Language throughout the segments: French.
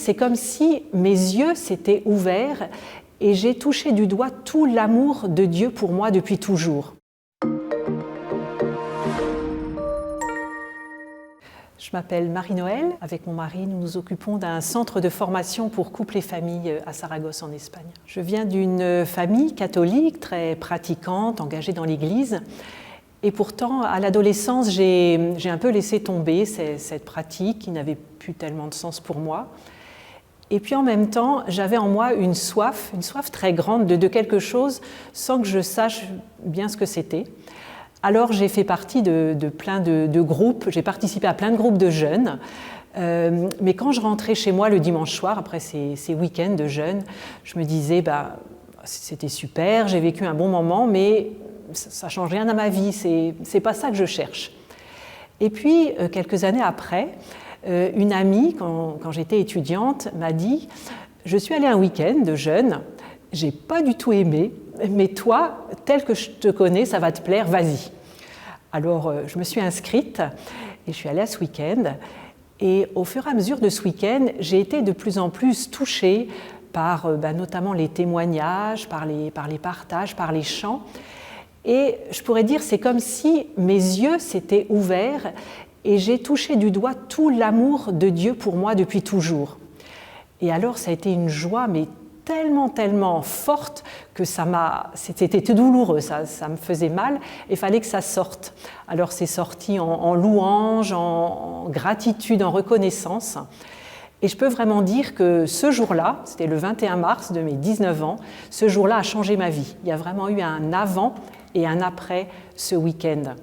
c'est comme si mes yeux s'étaient ouverts et j'ai touché du doigt tout l'amour de Dieu pour moi depuis toujours. Je m'appelle Marie-Noël. Avec mon mari, nous nous occupons d'un centre de formation pour couples et familles à Saragosse, en Espagne. Je viens d'une famille catholique, très pratiquante, engagée dans l'Église. Et pourtant, à l'adolescence, j'ai un peu laissé tomber cette pratique qui n'avait plus tellement de sens pour moi. Et puis en même temps, j'avais en moi une soif très grande de quelque chose sans que je sache bien ce que c'était. Alors j'ai fait partie de plein de groupes, j'ai participé à plein de groupes de jeunes, mais quand je rentrais chez moi le dimanche soir, après ces week-ends de jeûne, je me disais, c'était super, j'ai vécu un bon moment, mais ça ne change rien à ma vie, c'est pas ça que je cherche. Et puis, quelques années après, une amie, quand j'étais étudiante, m'a dit « Je suis allée un week-end de jeûne, j'ai pas du tout aimé, mais toi, tel que je te connais, ça va te plaire, vas-y. » Alors, je me suis inscrite et je suis allée à ce week-end. Et au fur et à mesure de ce week-end, j'ai été de plus en plus touchée par notamment les témoignages, par les partages, par les chants. Et je pourrais dire, c'est comme si mes yeux s'étaient ouverts et j'ai touché du doigt tout l'amour de Dieu pour moi depuis toujours. Et alors, ça a été une joie, mais tellement forte que c'était tout douloureux, ça me faisait mal, et il fallait que ça sorte. Alors c'est sorti en louange, en gratitude, en reconnaissance. Et je peux vraiment dire que ce jour-là, c'était le 21 mars de mes 19 ans, ce jour-là a changé ma vie. Il y a vraiment eu un avant et un après ce week-end.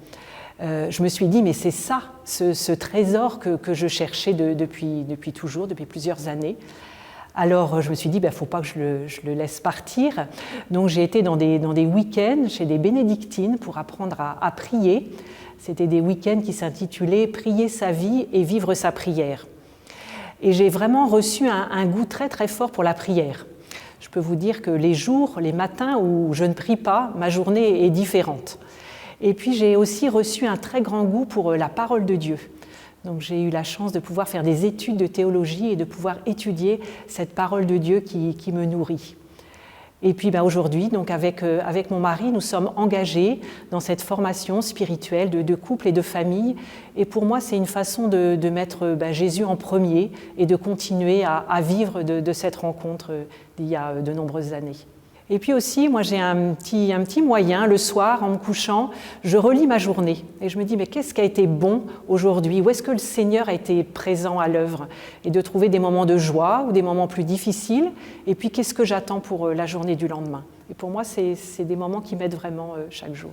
Je me suis dit, mais c'est ça, ce trésor que je cherchais depuis toujours, depuis plusieurs années. Alors je me suis dit, il ne faut pas que je le laisse partir. Donc j'ai été dans des week-ends chez des bénédictines pour apprendre à prier. C'était des week-ends qui s'intitulaient « Prier sa vie et vivre sa prière ». Et j'ai vraiment reçu un goût très fort pour la prière. Je peux vous dire que les matins où je ne prie pas, ma journée est différente. Et puis j'ai aussi reçu un très grand goût pour la parole de Dieu. Donc j'ai eu la chance de pouvoir faire des études de théologie et de pouvoir étudier cette parole de Dieu qui me nourrit. Et puis aujourd'hui, donc avec mon mari, nous sommes engagés dans cette formation spirituelle de couple et de famille. Et pour moi, c'est une façon de mettre Jésus en premier et de continuer à vivre de cette rencontre d'il y a de nombreuses années. Et puis aussi, moi j'ai un petit moyen, le soir, en me couchant, je relis ma journée et je me dis, mais qu'est-ce qui a été bon aujourd'hui? Où est-ce que le Seigneur a été présent à l'œuvre? Et de trouver des moments de joie ou des moments plus difficiles, et puis qu'est-ce que j'attends pour la journée du lendemain? Et pour moi, c'est des moments qui m'aident vraiment chaque jour.